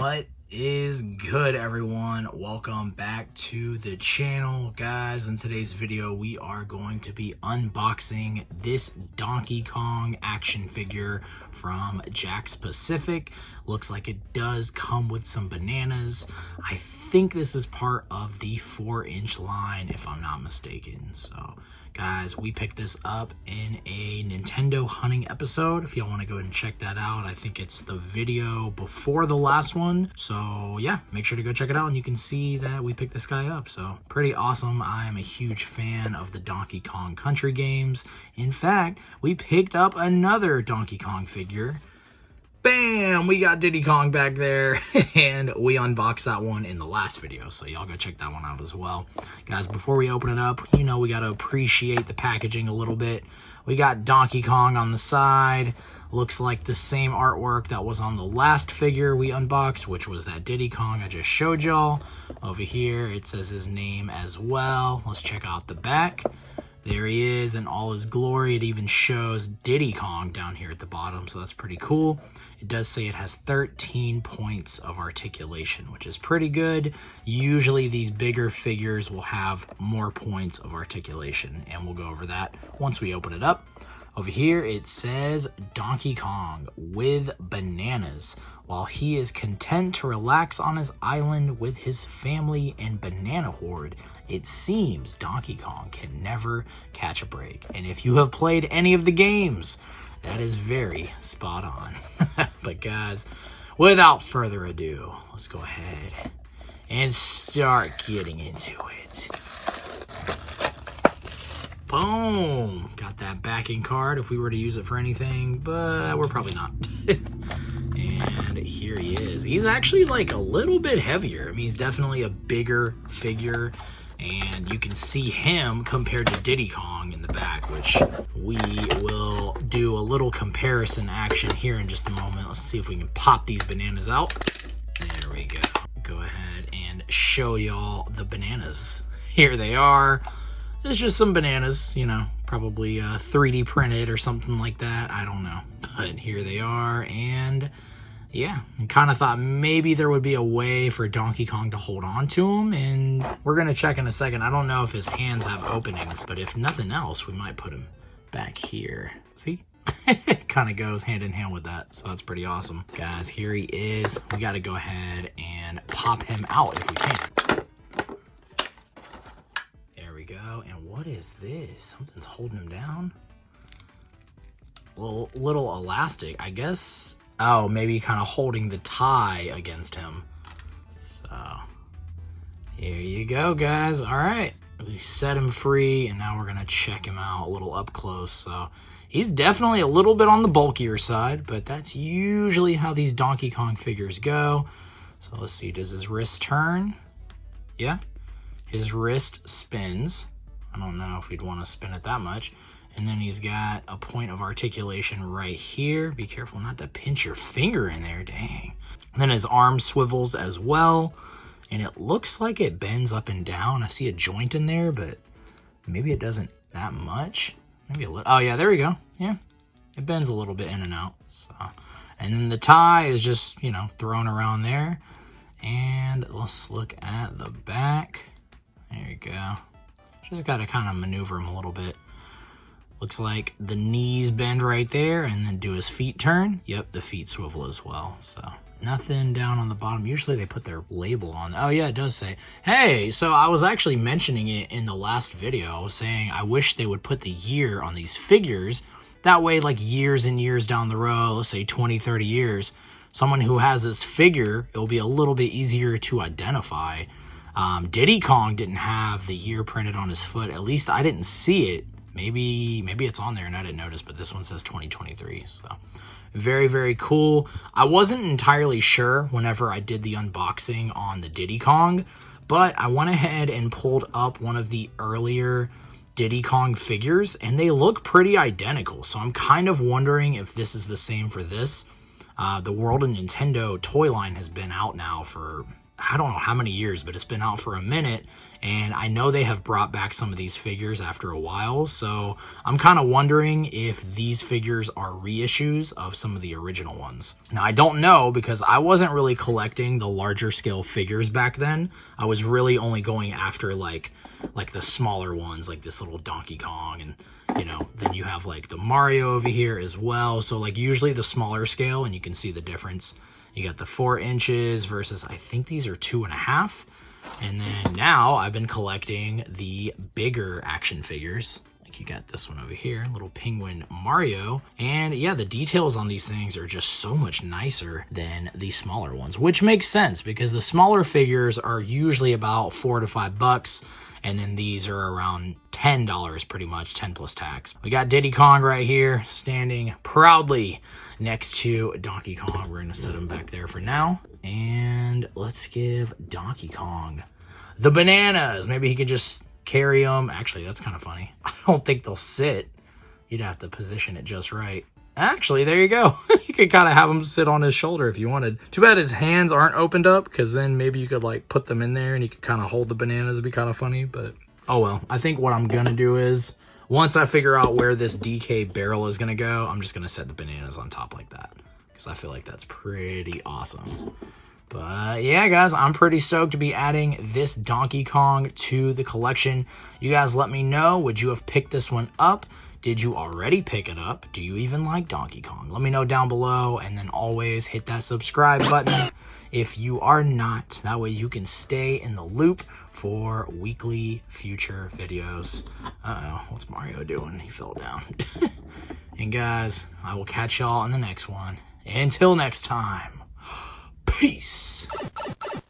What is good, everyone? Welcome back to the channel, guys. In today's video we are going to be unboxing this Donkey Kong action figure from Jakks Pacific. Looks like it does come with some bananas. I think this is part of the 4-inch line, if I'm not mistaken. So guys, we picked this up in a Nintendo hunting episode. If y'all want to go ahead and check that out, I think it's the video before the last one. So yeah, make sure to go check it out and you can see that we picked this guy up. So pretty awesome. I am a huge fan of the Donkey Kong Country games. In fact, we picked up another Donkey Kong figure. Bam! We got Diddy Kong back there, and we unboxed that one in the last video, so y'all go check that one out as well. Guys, before we open it up, you know we got to appreciate the packaging a little bit. We got Donkey Kong on the side. Looks like the same artwork that was on the last figure we unboxed, which was that Diddy Kong I just showed y'all. Over here, it says his name as well. Let's check out the back. There he is in all his glory. It even shows Diddy Kong down here at the bottom, so that's pretty cool. It does say it has 13 points of articulation, which is pretty good. Usually these bigger figures will have more points of articulation, and we'll go over that once we open it up. Over here it says Donkey Kong with bananas. While he is content to relax on his island with his family and banana horde, it seems Donkey Kong can never catch a break. And if you have played any of the games, that is very spot on. But guys, without further ado, let's go ahead and start getting into it. Boom! Got that backing card if we were to use it for anything, but we're probably not. And here he is. He's actually like a little bit heavier. I mean, he's definitely a bigger figure, and you can see him compared to Diddy Kong in the back, which we will do a little comparison action here in just a moment. Let's see if we can pop these bananas out. There we go. Go ahead and show y'all the bananas. Here they are. It's just some bananas, you know, probably 3D printed or something like that. I don't know. But here they are, and yeah, I kind of thought maybe there would be a way for Donkey Kong to hold on to him, and we're going to check in a second. I don't know if his hands have openings, but if nothing else, we might put him back here. See? It kind of goes hand in hand with that, so that's pretty awesome. Guys, here he is. We got to go ahead and pop him out if we can. There we go. And what is this? Something's holding him down? Little elastic, I guess. Oh, maybe kind of holding the tie against him. So, here you go, guys. All right, we set him free, and now we're going to check him out a little up close. So, he's definitely a little bit on the bulkier side, but that's usually how these Donkey Kong figures go. So, let's see. Does his wrist turn? Yeah. His wrist spins. I don't know if we'd want to spin it that much. And then he's got a point of articulation right here. Be careful not to pinch your finger in there, dang. And then his arm swivels as well. And it looks like it bends up and down. I see a joint in there, but maybe it doesn't that much. Maybe a little. Oh yeah, there we go. Yeah, it bends a little bit in and out. So, and then the tie is just, you know, thrown around there. And let's look at the back. There you go. Just got to kind of maneuver him a little bit. Looks like the knees bend right there, and then do his feet turn? Yep, the feet swivel as well. So nothing down on the bottom. Usually they put their label on. Oh yeah, it does say. Hey, so I was actually mentioning it in the last video. I was saying I wish they would put the year on these figures. That way, like years and years down the road, let's say 20, 30 years, someone who has this figure, it'll be a little bit easier to identify. Diddy Kong didn't have the year printed on his foot. At least I didn't see it. Maybe it's on there and I didn't notice, but this one says 2023. So very, very cool. I wasn't entirely sure whenever I did the unboxing on the Diddy Kong, but I went ahead and pulled up one of the earlier Diddy Kong figures, and they look pretty identical. So I'm kind of wondering if this is the same for this. The World of Nintendo toy line has been out now for I don't know how many years, but it's been out for a minute. And I know they have brought back some of these figures after a while. So I'm kind of wondering if these figures are reissues of some of the original ones. Now, I don't know because I wasn't really collecting the larger scale figures back then. I was really only going after like the smaller ones, like this little Donkey Kong, and you know, then you have like the Mario over here as well. So like usually the smaller scale, and you can see the difference. You got the 4 inches versus, I think these are 2.5. And then now I've been collecting the bigger action figures. Like you got this one over here, little penguin Mario. And yeah, the details on these things are just so much nicer than the smaller ones, which makes sense because the smaller figures are usually about $4 to $5. And then these are around $10 pretty much, 10 plus tax. We got Diddy Kong right here standing proudly next to Donkey Kong. We're gonna set him back there for now. And let's give Donkey Kong the bananas. Maybe he can just carry them. Actually, that's kind of funny. I don't think they'll sit. You'd have to position it just right. Actually, there you go. You could kind of have him sit on his shoulder if you wanted. Too bad his hands aren't opened up, because then maybe you could like put them in there and you could kind of hold the bananas. It'd be kind of funny, but oh well. I think what I'm gonna do is, once I figure out where this DK barrel is gonna go, I'm just gonna set the bananas on top like that, because I feel like that's pretty awesome. But yeah, guys, I'm pretty stoked to be adding this Donkey Kong to the collection. You guys let me know, would you have picked this one up? Did you already pick it up? Do you even like Donkey Kong? Let me know down below, and then always hit that subscribe button if you are not. That way you can stay in the loop for weekly future videos. Uh-oh, what's Mario doing? He fell down. And guys, I will catch y'all in the next one. Until next time, peace.